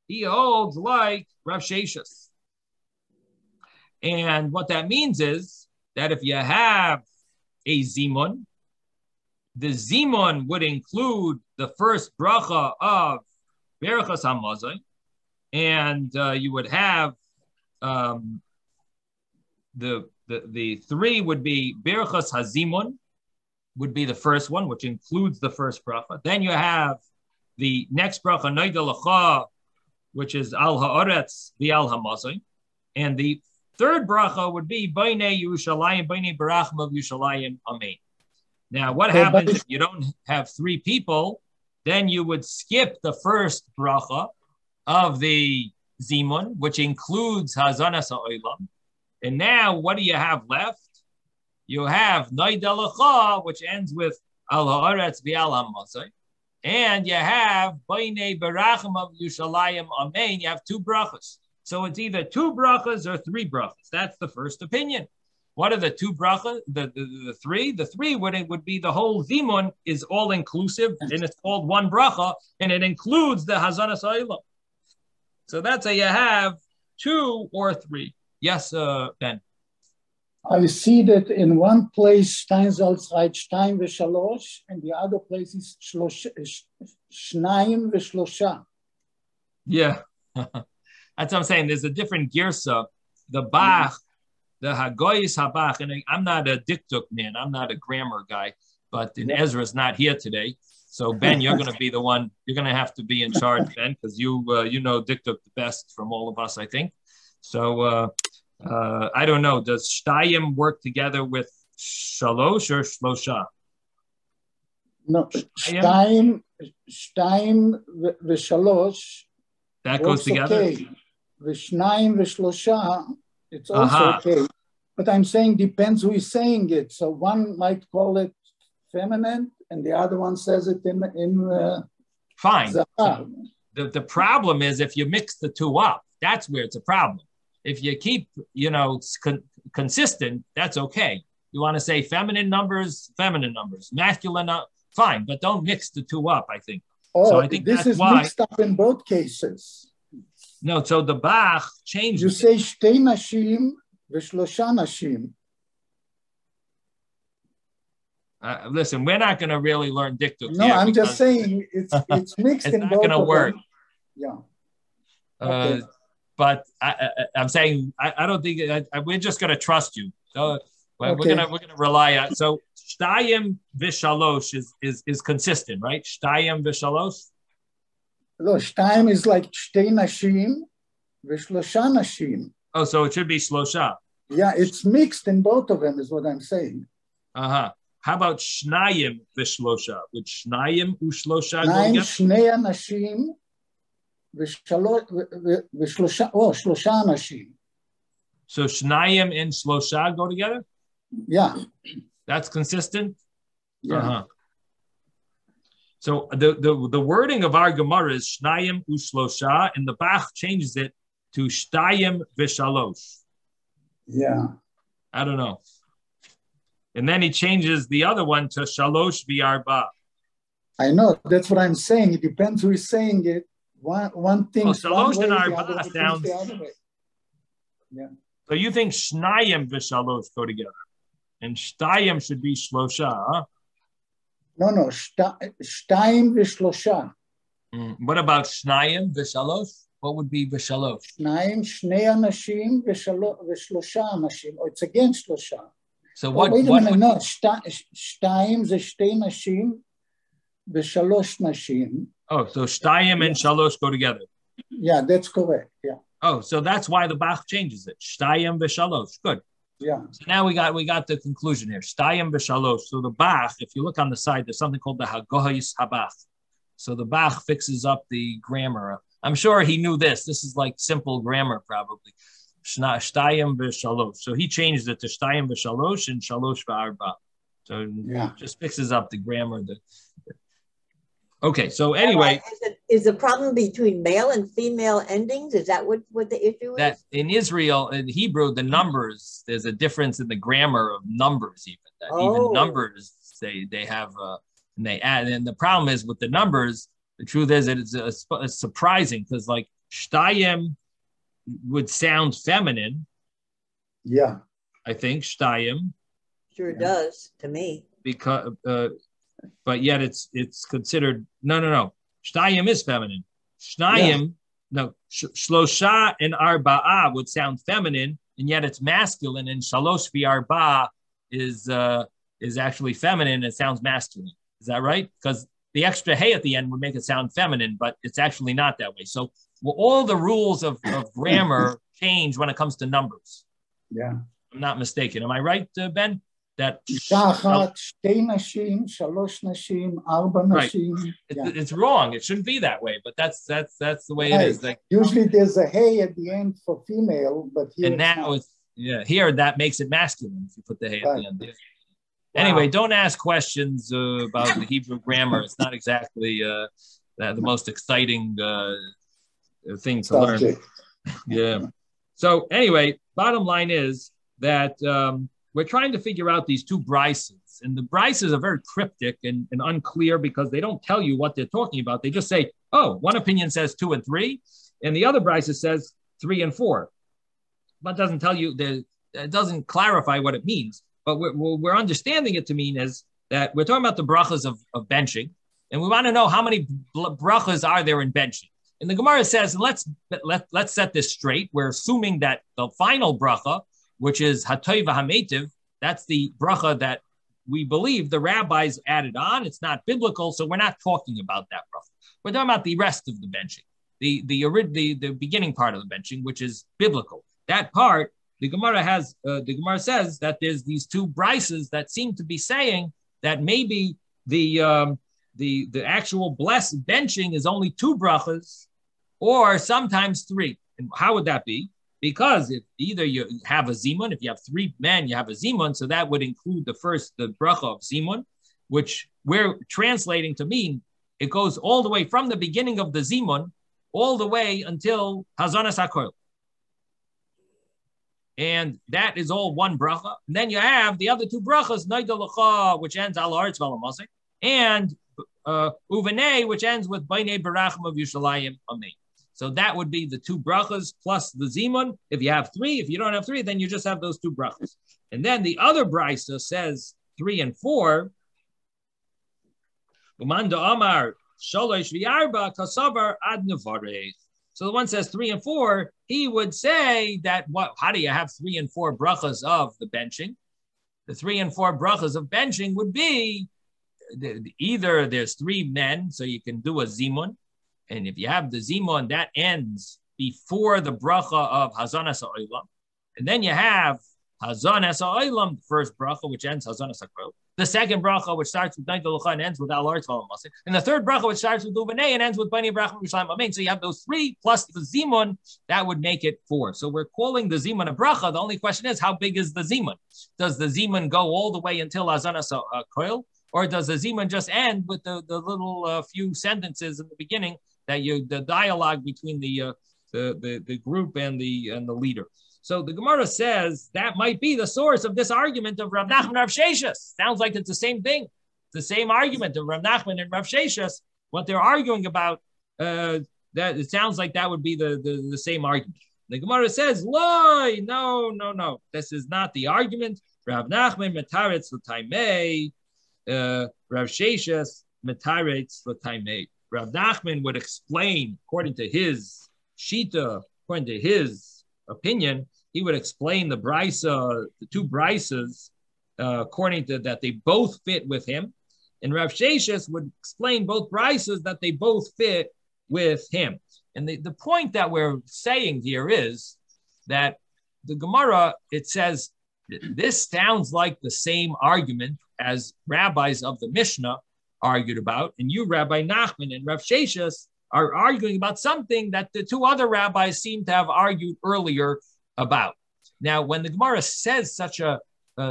He holds like Rav Sheshes. And what that means is that if you have a Zimun, the Zimun would include the first bracha of Berachas HaMazayin, and you would have the 3 would be Berachas HaZimun, would be the first one, which includes the first bracha. Then you have the next bracha, Noida L'cha, which is Al Ha'aretz V'Al HaMazayin, and the third bracha would be B'nei Yerushalayim, B'nei Barachim of Yerushalayim, Amen. Now, what happens if you don't have 3 people? Then you would skip the first bracha of the Zimun, which includes Hazanas Ha'olam. And now, what do you have left? You have Noida L'cha, which ends with Al Ha'aretz V'Al HaMazayin. And you have B'nei Barachim of Yerushalayim, Amen. You have 2 brachas. So it's either 2 brachas or 3 brachas. That's the first opinion. What are the 2 brachas? The 3? The 3 would be the whole Zimun is all inclusive, and it's called 1 bracha, and it includes the Hazanas Ha'olam. So that's how you have 2 or 3. Yes, Ben. I see that in one place Steinsalz writes Shtein v'Shalosh, and the other place is Shnayim v'Shlosha. Yeah, that's what I'm saying. There's a different girsa. The Bach, the Hagoyis Habach, and I'm not a diktuk man. I'm not a grammar guy, but Ezra's not here today. So Ben, you're going to be the one. You're going to have to be in charge, Ben, because you know diktuk the best from all of us, I think. So I don't know. Does Shtayim work together with Shalosh or Shlosha? No, Shtayim v'Shalosh. That goes together. Okay. V'Shnayim v'Shlosha. It's also okay. But I'm saying depends who is saying it. So one might call it feminine, and the other one says it in fine. The problem is if you mix the two up, that's where it's a problem. If you keep, consistent, that's okay. You want to say feminine numbers, masculine, fine, but don't mix the two up, I think. Oh, so I think this is mixed up in both cases. No, so the Bach changed. You say shtei nashim v'shlosha nashim. Listen, we're not going to really learn diktuk. No, I'm just saying it's mixed in both. It's not going to work. Yeah. Okay. But I'm saying I don't think we're just going to trust you. So we're gonna rely on. So shtayim v'shalosh is consistent, right? Shtayim v'shalosh. No, shtayim is like shtei nashim v'shlosha nashim. Oh, so it should be shlosha. Yeah, it's mixed in both of them, is what I'm saying. How about shnayim v'shlosha? Would shnayim u'shlosha go together? Shnei nashim v'shlosha shlosha nashim. So shnayim and shlosha go together? Yeah. That's consistent? Yeah. So the wording of our Gemara is shnayim u'shlosha, and the Bach changes it to shtayim v'shalosh. Yeah. I don't know. And then he changes the other one to shalosh v'arba. I know. That's what I'm saying. It depends who is saying it. One thing. Well, shalosh and arba sounds. Yeah. So you think shnayim v'shalosh go together, and shtayim should be shlosha, huh? No. Shtayim v'shlosha. What about shnayim v'shalosh? What would be v'shalosh? Shnayim shnei anashim v'shlosha anashim. Or it's again shlosha. So what? Wait a minute. No. Shtayim ze shtei nashim v'shalosh nashim. Oh, so shtayim and shalosh go together. Yeah, that's correct. Yeah. Oh, so that's why the Bach changes it. Shtayim v'shalosh. Good. Yeah. So now we got the conclusion here. Shtayim v'shalosh. So the Bach, if you look on the side, there's something called the Hagohis Habach. So the Bach fixes up the grammar. I'm sure he knew this. This is like simple grammar, probably. Shtayim v'shalosh. So he changed it to shtayim v'shalosh and shalosh v'arba. So just fixes up the grammar. Okay, so anyway. Is the problem between male and female endings? Is that what the issue is? That in Israel, in Hebrew, the numbers, there's a difference in the grammar of numbers even. Even numbers, they have, and they add. And the problem is with the numbers, the truth is that it's surprising because like shtayim would sound feminine. Yeah. I think shtayim. Sure does to me. Because, but yet it's considered, no. Shtayim is feminine. Shnayim, shlosha and arba'a would sound feminine, and yet it's masculine, and shalosh v'arba is actually feminine. It sounds masculine. Is that right? Because the extra hey at the end would make it sound feminine, but it's actually not that way. So all the rules of grammar change when it comes to numbers. Yeah. I'm not mistaken. Am I right, Ben? That it's wrong. It shouldn't be that way, but that's the way it is. Like, usually there's a hey at the end for female, but here here that makes it masculine if you put the hey at the end. Wow. Anyway, don't ask questions about the Hebrew grammar. It's not exactly the most exciting thing to learn. Yeah. So anyway, bottom line is that we're trying to figure out these two brises. And the brises are very cryptic and unclear because they don't tell you what they're talking about. They just say, oh, one opinion says 2 and 3, and the other brise says 3 and 4. But doesn't tell you, it doesn't clarify what it means. But we're understanding it to mean is that we're talking about the brachas of benching, and we want to know how many brachas are there in benching. And the Gemara says, let's set this straight. We're assuming that the final bracha, which is Hatoiv HaMeitiv, that's the bracha that we believe the rabbis added on. It's not biblical, so we're not talking about that bracha. We're talking about the rest of the benching, the beginning part of the benching, which is biblical. That part, the Gemara says that there's these two brises that seem to be saying that maybe the actual blessed benching is only 2 brachas, or sometimes 3. And how would that be? Because if either you have a zimun, if you have 3 men, you have a zimun, so that would include the bracha of zimun, which we're translating to mean it goes all the way from the beginning of the Zimun all the way until Hazanas HaKoil. And that is all one bracha. And then you have the other two brachas, Noida L'cha, which ends Al Haaretz V'Al HaMasik, and Uvenei, which ends with B'nei Barachim of Yushalayim Amen. So that would be the two brachas plus the Zimun. If you have three, if you don't have three, then you just have those two brachas. And then the other brisa says 3 and 4. Umanda Amar Shalosh V'Arba Kasavar Ad Nevarech. So the one says 3 and 4. He would say that how do you have 3 and 4 brachas of the benching? The 3 and 4 brachas of benching would be either there's 3 men, so you can do a zimun, and if you have the zimun, that ends before the bracha of Hazanas HaOlam, and then you have Hazanas HaOlam, the first bracha, which ends Hazanas HaKol, the second bracha, which starts with Noida L'cha and ends with Al Haaretz V'Al HaMasik, and the third bracha, which starts with Uvenei and ends with B'nei Barachim of Yushalayim Amen. So you have those 3 plus the zimun, that would make it 4. So we're calling the zimun a bracha. The only question is, how big is the zimun? Does the zimun go all the way until Hazanas HaKol? Or does the zimun just end with the little few sentences in the beginning that the dialogue between the group and the leader? So the Gemara says that might be the source of this argument of Rav Nachman and Rav Sheshas. Sounds like it's the same thing. It's the same argument of Rav Nachman and Rav Sheshas. What they're arguing about, that it sounds like that would be the same argument. The Gemara says, no. This is not the argument. Rav Nachman metaretz l'taimei. Rav Sheshas metaretz l'taimei. Rav Nachman would explain, according to his shita, according to his opinion, he would explain the brisa, the two brisas, according to that they both fit with him, and Rav Sheshas would explain both brisas that they both fit with him. And the point that we're saying here is that the Gemara, it says, this sounds like the same argument as rabbis of the Mishnah argued about, and you, Rabbi Nachman and Rav Sheshas, are arguing about something that the two other rabbis seem to have argued earlier about. Now, when the Gemara says such a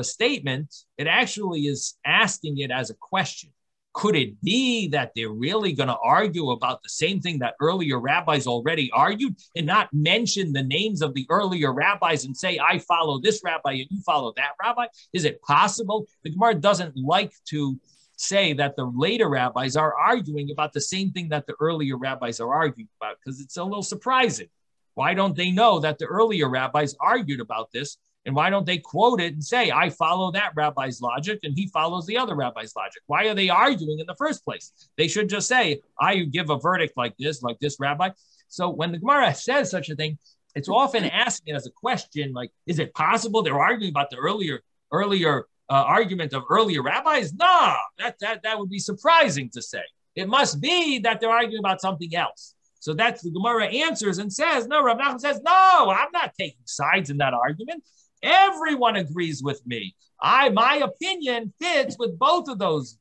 statement, it actually is asking it as a question. Could it be that they're really going to argue about the same thing that earlier rabbis already argued and not mention the names of the earlier rabbis and say, I follow this rabbi and you follow that rabbi? Is it possible? The Gemara doesn't like to say that the later rabbis are arguing about the same thing that the earlier rabbis are arguing about, because it's a little surprising. Why don't they know that the earlier rabbis argued about this? And why don't they quote it and say, I follow that rabbi's logic and he follows the other rabbi's logic? Why are they arguing in the first place? They should just say, I give a verdict like this rabbi. So when the Gemara says such a thing, it's often asking it as a question, like, is it possible they're arguing about the earlier argument of earlier rabbis? No, that would be surprising to say. It must be that they're arguing about something else. So that's the Gemara answers and says, no, Rav Nachman says, no, I'm not taking sides in that argument. Everyone agrees with me. My opinion fits with both of those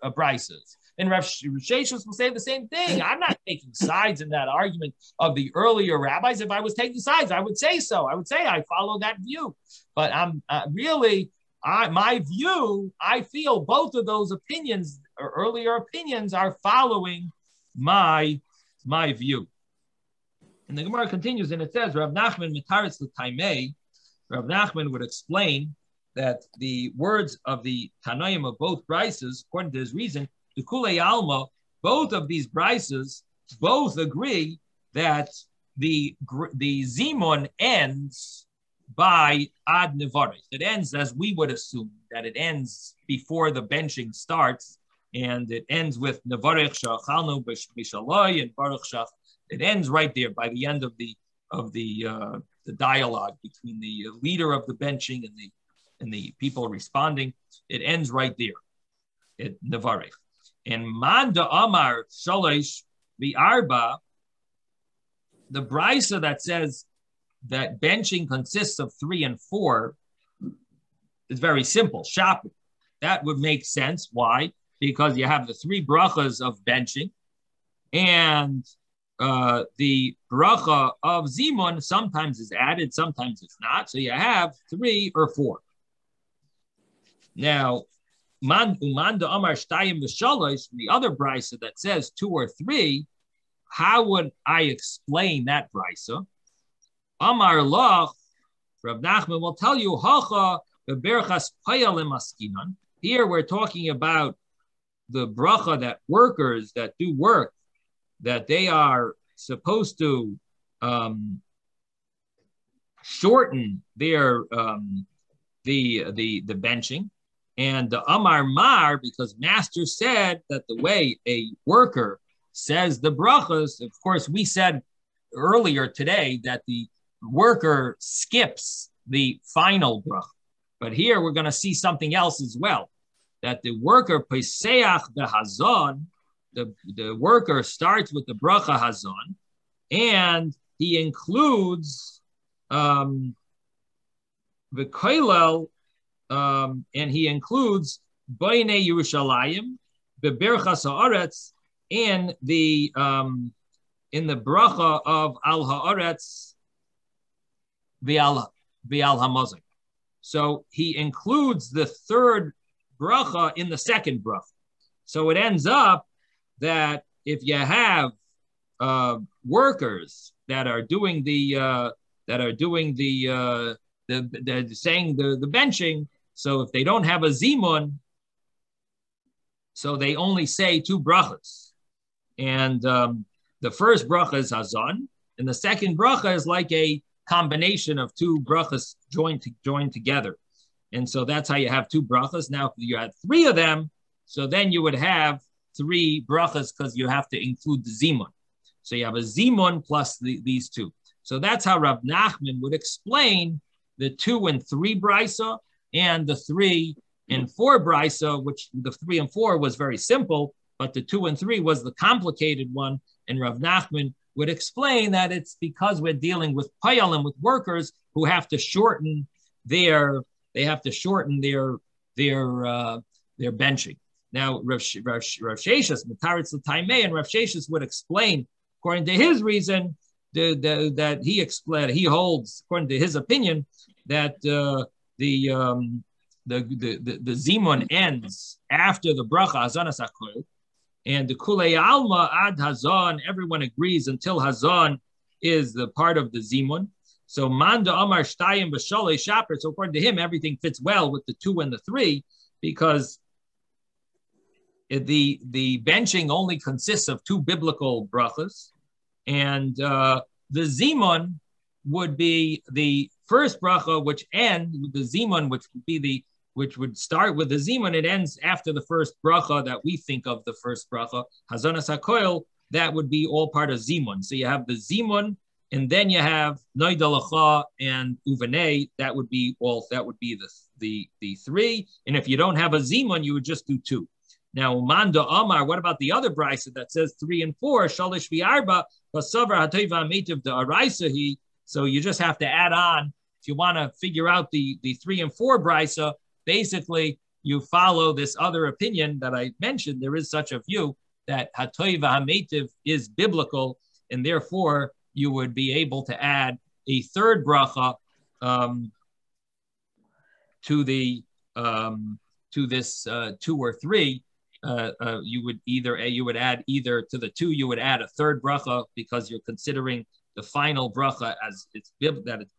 brises. And Rav Sheshas will say the same thing. I'm not taking sides in that argument of the earlier rabbis. If I was taking sides, I would say so. I would say I follow that view. But I'm my view, I feel both of those opinions, or earlier opinions, are following my view. And the Gemara continues and it says, Rav Nachman mitaretz l'taimei. Rav Nachman would explain that the words of the Tanaim of both brises, according to his reason, the Kulei Alma, both of these brises, both agree that the Zimun ends by Ad Nevarech. It ends as we would assume, that it ends before the benching starts, and it ends with Nevarech Shachalnu B'Shaloi and Baruch Shach. It ends right there by the end of the dialogue between the leader of the benching and the people responding. It ends right there at Nevarech. And Manda Amar Shalosh V'Arba, the brisa that says that benching consists of 3 and 4 is very simple. Shopping. That would make sense. Why? Because you have the 3 brachas of benching, and the bracha of zimun sometimes is added, sometimes it's not. So you have 3 or 4. Now, umanda amar shtayim v'shalosh, the other brisa that says 2 or 3, how would I explain that brisa? Amar lach, Rav Nachman will tell you, hacha beberchas payalim askinan. Here we're talking about the bracha that workers that do work, that they are supposed to shorten their the benching, and the Amar Mar, because Master said that the way a worker says the brachas, of course, we said earlier today that the worker skips the final bracha, but here we're going to see something else as well, that the worker peseach the hazon, the worker starts with the bracha hazon, and he includes the koilel, and he includes B'nai Yerushalayim, beberchas haaretz, in the bracha of al haaretz v'al hamazon. So he includes the third bracha in the second bracha. So it ends up that if you have workers that are doing the saying the benching, so if they don't have a zimun, so they only say 2 brachas, and the first bracha is hazon, and the second bracha is like a combination of 2 brachas joined together, and so that's how you have 2 brachas. Now, if you had 3 of them, so then you would have 3 brachas because you have to include the zimun. So you have a zimun plus these 2. So that's how Rav Nachman would explain the 2 and 3 brisa and the 3 and 4 brisa, which the 3 and 4 was very simple, but the 2 and 3 was the complicated one. And Rav Nachman would explain that it's because we're dealing with payalim, with workers who have to shorten their benching. Now, Rav Sheshes, Mataritz L'Taimei, and Rav Sheshes would explain, according to his reason, that he holds, according to his opinion, that the zimun ends after the bracha hazanas hakoil, and the kulei alma ad hazan, everyone agrees until hazan is the part of the zimun. So manda amar shtayim v'shalei shaper. So according to him, everything fits well with the 2 and the 3 because the benching only consists of 2 biblical brachas, and the zimun would be the first bracha, which ends with the zimun, which would start with the zimun. It ends after the first bracha that we think of the first bracha, hazanas hakoil. That would be all part of zimun. So you have the zimun, and then you have noidalacha and uvanei. That would be the 3. And if you don't have a zimun, you would just do 2. Now, Manda Amar, what about the other brisa that says 3 and 4? Shalish v'arba, pasavar hatoiva metiv de araisahi. So you just have to add on. If you want to figure out the 3 and 4 brisa, basically you follow this other opinion that I mentioned. There is such a view that hatoiva hametiv is biblical, and therefore you would be able to add a third bracha to this 2 or 3. You would add either to the 2, you would add a third bracha because you're considering the final bracha as it's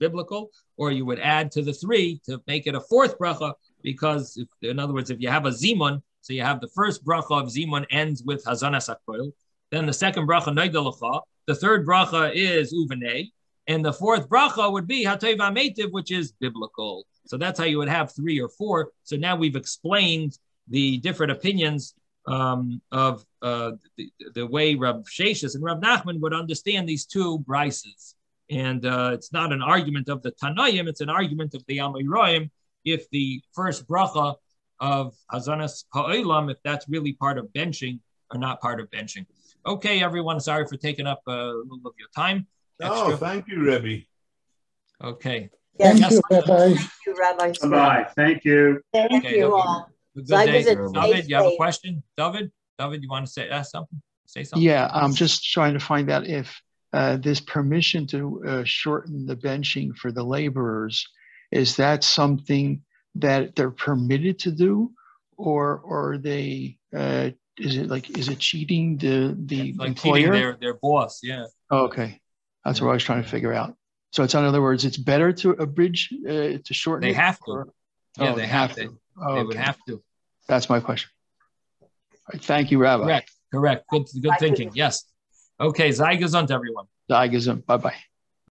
biblical, or you would add to the 3 to make it a 4th bracha because, in other words, if you have a zimun, so you have the first bracha of zimun ends with hazanas hakoil, then the second bracha noidalacha, the third bracha is uvanei, and the 4th bracha would be hateva metiv, which is biblical. So that's how you would have 3 or 4. So now we've explained the different opinions of the way Rav Sheshes and Rav Nachman would understand these 2 brises. And it's not an argument of the Tanoim, it's an argument of the Amoraim, if the first bracha of Hazanas Ha'olam, if that's really part of benching or not part of benching. Okay, everyone, sorry for taking up a little of your time. Oh, thank you, Rebbe. Okay. Thank you, Rabbi. Thank you, Rabbi. Bye. Thank you. Thank you all. Good So I day. visit David, you have a question? David, you want to ask something? Say something? Yeah, I'm just trying to find out if this permission to shorten the benching for the laborers, is that something that they're permitted to do, or are they? Is it cheating the like employer? Cheating their boss? Yeah. Oh, okay, that's what I was trying to figure out. So it's in other words, it's better to abridge to shorten. They it, have to. Or, Yeah, they have to. Oh, they okay. would have to. That's my question. All right, thank you, Rabbi. Correct. Good thinking. Yes. Okay. Sei gesund, everyone. Sei gesund. Bye bye.